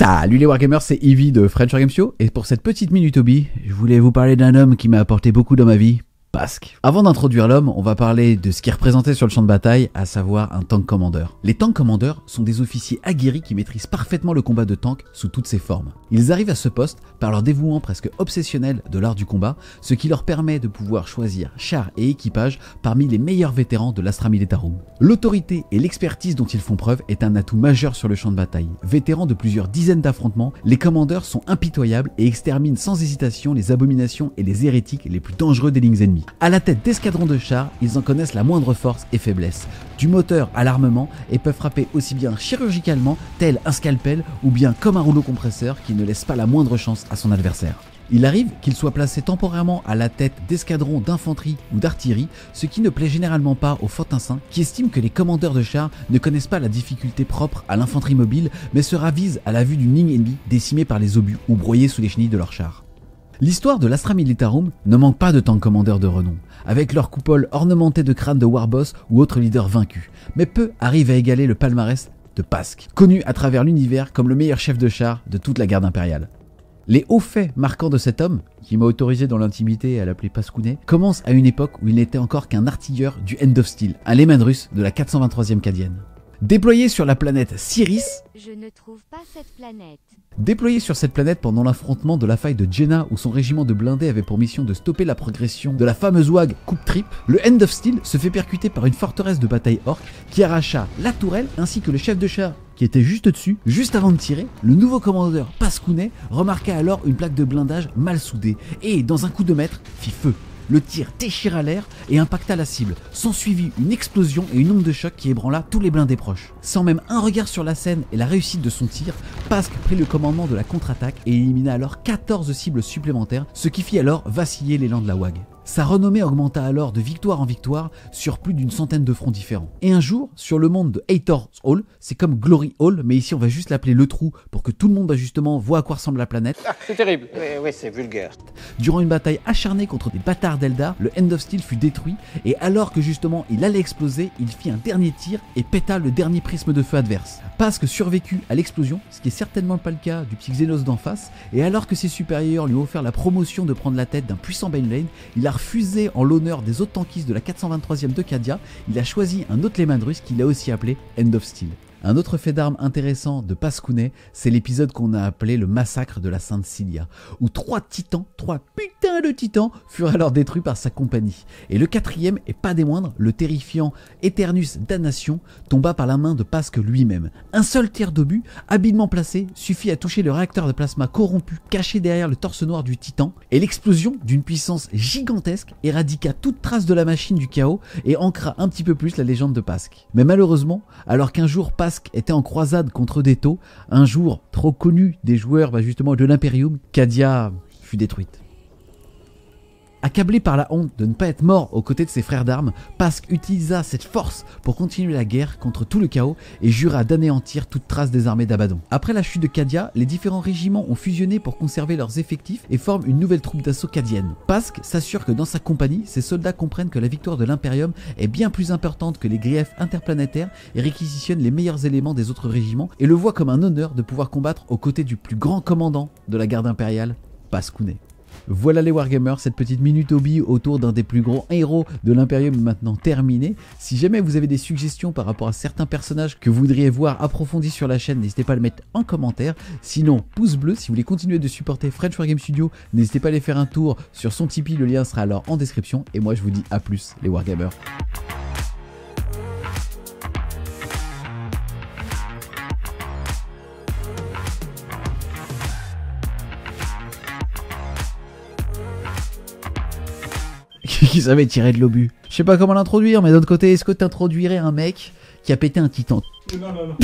Salut les Wargamers, c'est Ivy de French Wargame Show et pour cette petite minute hobby, je voulais vous parler d'un homme qui m'a apporté beaucoup dans ma vie. Pasque. Avant d'introduire l'homme, on va parler de ce qui est représenté sur le champ de bataille, à savoir un tank commander. Les tank commanders sont des officiers aguerris qui maîtrisent parfaitement le combat de tank sous toutes ses formes. Ils arrivent à ce poste par leur dévouement presque obsessionnel de l'art du combat, ce qui leur permet de pouvoir choisir chars et équipages parmi les meilleurs vétérans de l'Astra Militarum. L'autorité et l'expertise dont ils font preuve est un atout majeur sur le champ de bataille. Vétérans de plusieurs dizaines d'affrontements, les commanders sont impitoyables et exterminent sans hésitation les abominations et les hérétiques les plus dangereux des lignes ennemies. À la tête d'escadrons de chars, ils en connaissent la moindre force et faiblesse, du moteur à l'armement, et peuvent frapper aussi bien chirurgicalement, tel un scalpel, ou bien comme un rouleau compresseur qui ne laisse pas la moindre chance à son adversaire. Il arrive qu'il soit placé temporairement à la tête d'escadrons d'infanterie ou d'artillerie, ce qui ne plaît généralement pas aux fantassins qui estiment que les commandeurs de chars ne connaissent pas la difficulté propre à l'infanterie mobile, mais se ravisent à la vue d'une ligne ennemie décimée par les obus ou broyée sous les chenilles de leurs chars. L'histoire de l'Astra Militarum ne manque pas de tank commandeurs de renom, avec leur coupole ornementée de crânes de warboss ou autres leaders vaincus, mais peu arrivent à égaler le palmarès de Pasque, connu à travers l'univers comme le meilleur chef de char de toute la garde impériale. Les hauts faits marquants de cet homme, qui m'a autorisé dans l'intimité à l'appeler Pascounet, commencent à une époque où il n'était encore qu'un artilleur du End of Steel, un Lehman russe de la 423e Cadienne. Déployé sur la planète Siris, je ne trouve pas cette planète. Déployé sur cette planète pendant l'affrontement de la faille de Jenna où son régiment de blindés avait pour mission de stopper la progression de la fameuse WAG Coupe Trip, le End of Steel se fait percuter par une forteresse de bataille orque qui arracha la tourelle ainsi que le chef de char qui était juste dessus. Juste avant de tirer, le nouveau commandeur Pascounet remarqua alors une plaque de blindage mal soudée et, dans un coup de maître, fit feu. Le tir déchira l'air et impacta la cible. S'ensuivit une explosion et une onde de choc qui ébranla tous les blindés proches. Sans même un regard sur la scène et la réussite de son tir, Pasque prit le commandement de la contre-attaque et élimina alors 14 cibles supplémentaires, ce qui fit alors vaciller l'élan de la WAG. Sa renommée augmenta alors de victoire en victoire sur plus d'une centaine de fronts différents. Et un jour, sur le monde de Hathor's Hall, c'est comme Glory Hall, mais ici on va juste l'appeler le trou pour que tout le monde justement voit à quoi ressemble la planète. Ah, c'est terrible. Oui, c'est vulgaire. Durant une bataille acharnée contre des bâtards d'Eldar, le End of Steel fut détruit et alors que justement il allait exploser, il fit un dernier tir et péta le dernier prisme de feu adverse. Pasque survécut à l'explosion, ce qui est certainement pas le cas du petit Xenos d'en face, et alors que ses supérieurs lui ont offert la promotion de prendre la tête d'un puissant Bainlane, il a refusé en l'honneur des autres tankistes de la 423e de Cadia, il a choisi un autre Lehman russe qu'il a aussi appelé End of Steel. Un autre fait d'armes intéressant de Pascounet, c'est l'épisode qu'on a appelé le massacre de la Sainte Cilia, où 3 putains de titans furent alors détruits par sa compagnie. Et le quatrième, et pas des moindres, le terrifiant Eternus Damnation, tomba par la main de Pasque lui-même. Un seul tir d'obus, habilement placé, suffit à toucher le réacteur de plasma corrompu caché derrière le torse noir du titan, et l'explosion d'une puissance gigantesque éradiqua toute trace de la machine du chaos et ancra un petit peu plus la légende de Pasque. Mais malheureusement, alors qu'un jour Pasque était en croisade contre des taux, un jour trop connu des joueurs justement de l'Imperium, Cadia fut détruite. Accablé par la honte de ne pas être mort aux côtés de ses frères d'armes, Pasque utilisa cette force pour continuer la guerre contre tout le chaos et jura d'anéantir toute trace des armées d'Abaddon. Après la chute de Cadia, les différents régiments ont fusionné pour conserver leurs effectifs et forment une nouvelle troupe d'assaut cadienne. Pasque s'assure que dans sa compagnie, ses soldats comprennent que la victoire de l'Imperium est bien plus importante que les griefs interplanétaires et réquisitionne les meilleurs éléments des autres régiments et le voit comme un honneur de pouvoir combattre aux côtés du plus grand commandant de la garde impériale, Pascounet. Voilà les Wargamers, cette petite minute hobby autour d'un des plus grands héros de l'Imperium est maintenant terminée. Si jamais vous avez des suggestions par rapport à certains personnages que vous voudriez voir approfondis sur la chaîne, n'hésitez pas à le mettre en commentaire. Sinon, pouce bleu, si vous voulez continuer de supporter French Wargame Studio, n'hésitez pas à aller faire un tour sur son Tipeee, le lien sera alors en description. Et moi je vous dis à plus les Wargamers. Qui savait tirer de l'obus. Je sais pas comment l'introduire, mais d'un autre côté, est-ce que t'introduirais un mec qui a pété un titan? Non.